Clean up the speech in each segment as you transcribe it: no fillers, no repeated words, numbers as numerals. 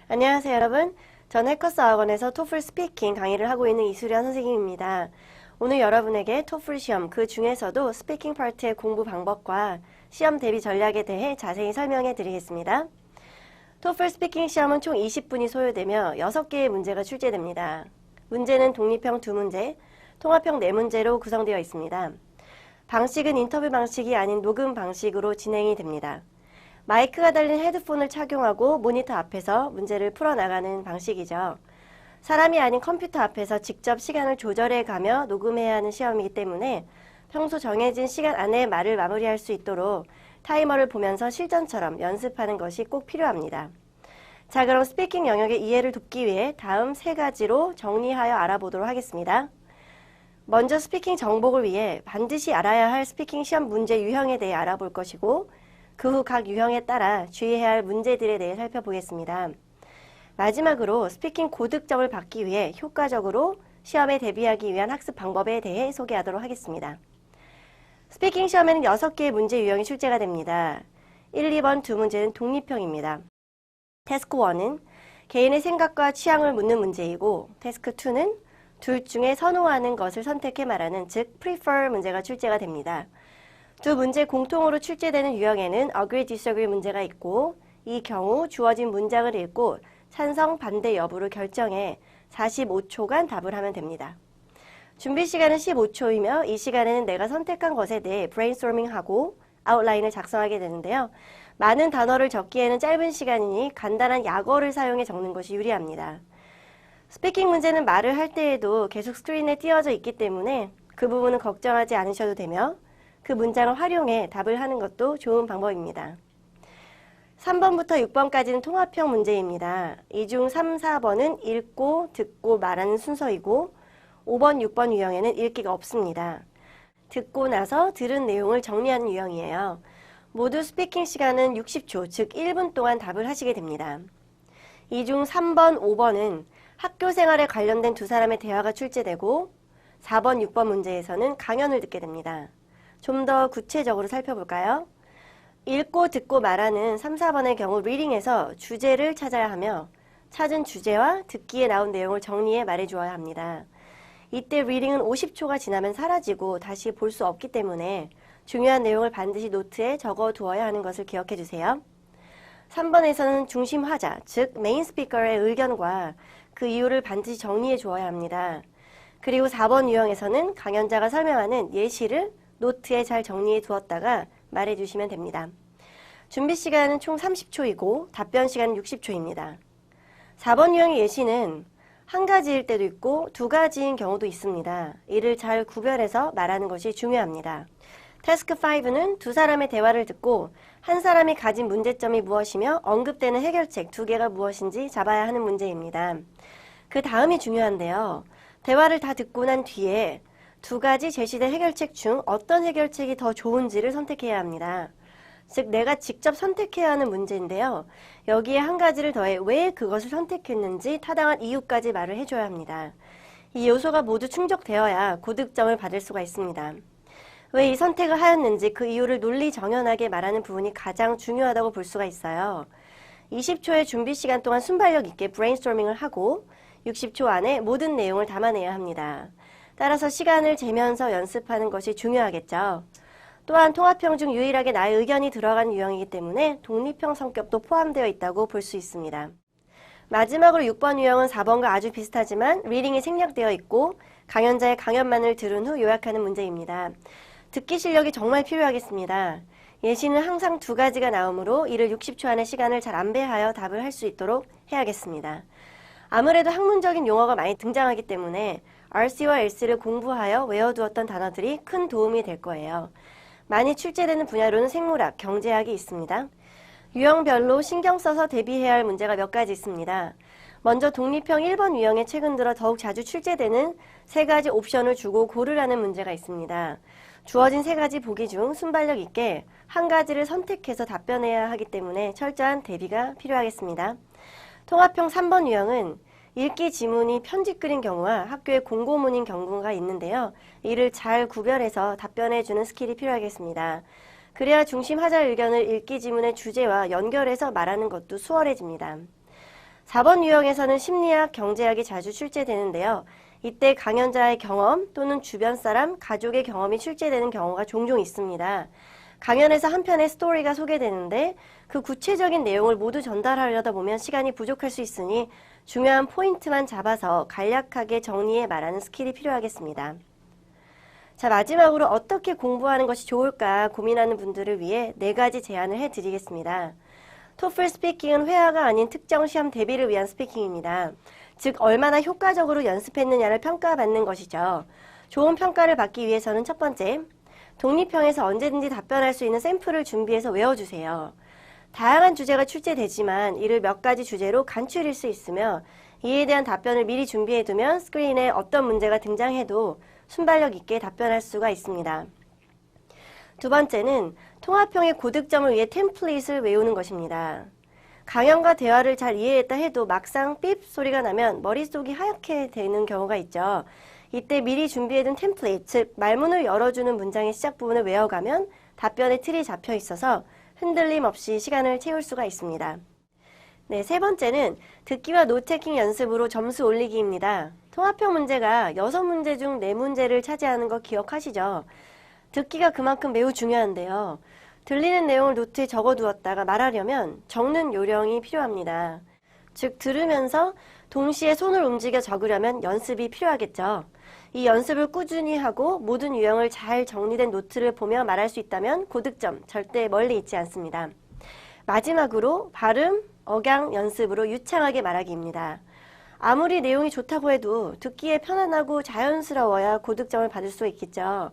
안녕하세요, 여러분. 전 해커스 학원에서 토플 스피킹 강의를 하고 있는 이수련 선생님입니다. 오늘 여러분에게 토플 시험, 그 중에서도 스피킹 파트의 공부 방법과 시험 대비 전략에 대해 자세히 설명해 드리겠습니다. 토플 스피킹 시험은 총 20분이 소요되며 6개의 문제가 출제됩니다. 문제는 독립형 2문제, 통합형 4문제로 구성되어 있습니다. 방식은 인터뷰 방식이 아닌 녹음 방식으로 진행이 됩니다. 마이크가 달린 헤드폰을 착용하고 모니터 앞에서 문제를 풀어나가는 방식이죠. 사람이 아닌 컴퓨터 앞에서 직접 시간을 조절해 가며 녹음해야 하는 시험이기 때문에 평소 정해진 시간 안에 말을 마무리할 수 있도록 타이머를 보면서 실전처럼 연습하는 것이 꼭 필요합니다. 자, 그럼 스피킹 영역의 이해를 돕기 위해 다음 3가지로 정리하여 알아보도록 하겠습니다. 먼저 스피킹 정복을 위해 반드시 알아야 할 스피킹 시험 문제 유형에 대해 알아볼 것이고, 그 후 각 유형에 따라 주의해야 할 문제들에 대해 살펴보겠습니다. 마지막으로 스피킹 고득점을 받기 위해 효과적으로 시험에 대비하기 위한 학습 방법에 대해 소개하도록 하겠습니다. 스피킹 시험에는 6개의 문제 유형이 출제가 됩니다. 1, 2번 2문제는 독립형입니다. 태스크 1은 개인의 생각과 취향을 묻는 문제이고, 태스크 2는 둘 중에 선호하는 것을 선택해 말하는, 즉 prefer 문제가 출제가 됩니다. 두 문제 공통으로 출제되는 유형에는 agree, disagree 문제가 있고, 이 경우 주어진 문장을 읽고 찬성, 반대 여부를 결정해 45초간 답을 하면 됩니다. 준비 시간은 15초이며 이 시간에는 내가 선택한 것에 대해 브레인스토밍하고 아웃라인을 작성하게 되는데요. 많은 단어를 적기에는 짧은 시간이니 간단한 약어를 사용해 적는 것이 유리합니다. 스피킹 문제는 말을 할 때에도 계속 스크린에 띄어져 있기 때문에 그 부분은 걱정하지 않으셔도 되며, 그 문장을 활용해 답을 하는 것도 좋은 방법입니다. 3번부터 6번까지는 통합형 문제입니다. 이 중 3, 4번은 읽고, 듣고, 말하는 순서이고, 5번, 6번 유형에는 읽기가 없습니다. 듣고 나서 들은 내용을 정리하는 유형이에요. 모두 스피킹 시간은 60초, 즉 1분 동안 답을 하시게 됩니다. 이 중 3번, 5번은 학교 생활에 관련된 두 사람의 대화가 출제되고, 4번, 6번 문제에서는 강연을 듣게 됩니다. 좀 더 구체적으로 살펴볼까요? 읽고 듣고 말하는 3, 4번의 경우 리딩에서 주제를 찾아야 하며 찾은 주제와 듣기에 나온 내용을 정리해 말해 주어야 합니다. 이때 리딩은 50초가 지나면 사라지고 다시 볼 수 없기 때문에 중요한 내용을 반드시 노트에 적어 두어야 하는 것을 기억해 주세요. 3번에서는 중심 화자, 즉 메인 스피커의 의견과 그 이유를 반드시 정리해 주어야 합니다. 그리고 4번 유형에서는 강연자가 설명하는 예시를 노트에 잘 정리해 두었다가 말해 주시면 됩니다. 준비 시간은 총 30초이고 답변 시간은 60초입니다. 4번 유형의 예시는 한 가지일 때도 있고 두 가지인 경우도 있습니다. 이를 잘 구별해서 말하는 것이 중요합니다. 태스크 5는 두 사람의 대화를 듣고 한 사람이 가진 문제점이 무엇이며 언급되는 해결책 2개가 무엇인지 잡아야 하는 문제입니다. 그 다음이 중요한데요. 대화를 다 듣고 난 뒤에 2가지 제시된 해결책 중 어떤 해결책이 더 좋은지를 선택해야 합니다. 즉 내가 직접 선택해야 하는 문제인데요. 여기에 한 가지를 더해 왜 그것을 선택했는지 타당한 이유까지 말을 해줘야 합니다. 이 요소가 모두 충족되어야 고득점을 받을 수가 있습니다. 왜 이 선택을 하였는지 그 이유를 논리 정연하게 말하는 부분이 가장 중요하다고 볼 수가 있어요. 20초의 준비 시간 동안 순발력 있게 브레인스토밍을 하고 60초 안에 모든 내용을 담아내야 합니다. 따라서 시간을 재면서 연습하는 것이 중요하겠죠. 또한 통합형 중 유일하게 나의 의견이 들어간 유형이기 때문에 독립형 성격도 포함되어 있다고 볼 수 있습니다. 마지막으로 6번 유형은 4번과 아주 비슷하지만 리딩이 생략되어 있고 강연자의 강연만을 들은 후 요약하는 문제입니다. 듣기 실력이 정말 필요하겠습니다. 예시는 항상 2가지가 나오므로 이를 60초 안에 시간을 잘 안배하여 답을 할 수 있도록 해야겠습니다. 아무래도 학문적인 용어가 많이 등장하기 때문에 RC와 LC를 공부하여 외워두었던 단어들이 큰 도움이 될 거예요. 많이 출제되는 분야로는 생물학, 경제학이 있습니다. 유형별로 신경 써서 대비해야 할 문제가 몇 가지 있습니다. 먼저 독립형 1번 유형에 최근 들어 더욱 자주 출제되는 3가지 옵션을 주고 고르라는 문제가 있습니다. 주어진 3가지 보기 중 순발력 있게 한 가지를 선택해서 답변해야 하기 때문에 철저한 대비가 필요하겠습니다. 통합형 3번 유형은 읽기 지문이 편집글인 경우와 학교의 공고문인 경우가 있는데요. 이를 잘 구별해서 답변해주는 스킬이 필요하겠습니다. 그래야 중심 하자 의견을 읽기 지문의 주제와 연결해서 말하는 것도 수월해집니다. 4번 유형에서는 심리학, 경제학이 자주 출제되는데요. 이때 강연자의 경험 또는 주변 사람, 가족의 경험이 출제되는 경우가 종종 있습니다. 강연에서 한 편의 스토리가 소개되는데 그 구체적인 내용을 모두 전달하려다 보면 시간이 부족할 수 있으니 중요한 포인트만 잡아서 간략하게 정리해 말하는 스킬이 필요하겠습니다. 자, 마지막으로 어떻게 공부하는 것이 좋을까 고민하는 분들을 위해 4가지 제안을 해드리겠습니다. 토플 스피킹은 회화가 아닌 특정 시험 대비를 위한 스피킹입니다. 즉, 얼마나 효과적으로 연습했느냐를 평가받는 것이죠. 좋은 평가를 받기 위해서는 첫 번째, 독립형에서 언제든지 답변할 수 있는 샘플을 준비해서 외워주세요. 다양한 주제가 출제되지만 이를 몇 가지 주제로 간추릴 수 있으며 이에 대한 답변을 미리 준비해두면 스크린에 어떤 문제가 등장해도 순발력 있게 답변할 수가 있습니다. 두 번째는 통합형의 고득점을 위해 템플릿을 외우는 것입니다. 강연과 대화를 잘 이해했다 해도 막상 삐 소리가 나면 머릿속이 하얗게 되는 경우가 있죠. 이때 미리 준비해둔 템플릿, 즉 말문을 열어주는 문장의 시작 부분을 외워가면 답변의 틀이 잡혀 있어서 흔들림 없이 시간을 채울 수가 있습니다. 네, 세 번째는 듣기와 노트테킹 연습으로 점수 올리기입니다. 통합형 문제가 6문제 중 4문제를 차지하는 거 기억하시죠? 듣기가 그만큼 매우 중요한데요. 들리는 내용을 노트에 적어두었다가 말하려면 적는 요령이 필요합니다. 즉, 들으면서 동시에 손을 움직여 적으려면 연습이 필요하겠죠. 이 연습을 꾸준히 하고 모든 유형을 잘 정리된 노트를 보며 말할 수 있다면 고득점 절대 멀리 있지 않습니다. 마지막으로 발음, 억양 연습으로 유창하게 말하기입니다. 아무리 내용이 좋다고 해도 듣기에 편안하고 자연스러워야 고득점을 받을 수 있겠죠.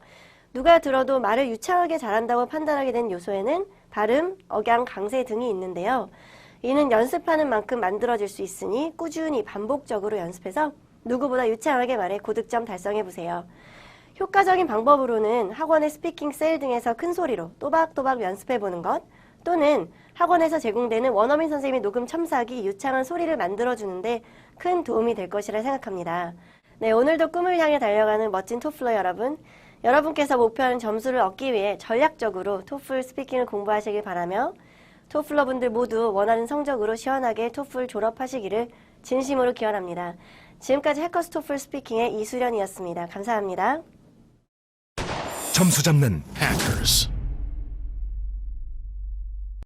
누가 들어도 말을 유창하게 잘한다고 판단하게 된 요소에는 발음, 억양, 강세 등이 있는데요. 이는 연습하는 만큼 만들어질 수 있으니 꾸준히 반복적으로 연습해서 누구보다 유창하게 말해 고득점 달성해보세요. 효과적인 방법으로는 학원의 스피킹 셀 등에서 큰 소리로 또박또박 연습해보는 것, 또는 학원에서 제공되는 원어민 선생님의 녹음 첨삭이 유창한 소리를 만들어주는데 큰 도움이 될 것이라 생각합니다. 네, 오늘도 꿈을 향해 달려가는 멋진 토플러 여러분, 여러분께서 목표하는 점수를 얻기 위해 전략적으로 토플 스피킹을 공부하시길 바라며 토플러 분들 모두 원하는 성적으로 시원하게 토플 졸업하시기를 진심으로 기원합니다. 지금까지 해커스 토플 스피킹의 이수련이었습니다. 감사합니다. 점수 잡는 Hackers.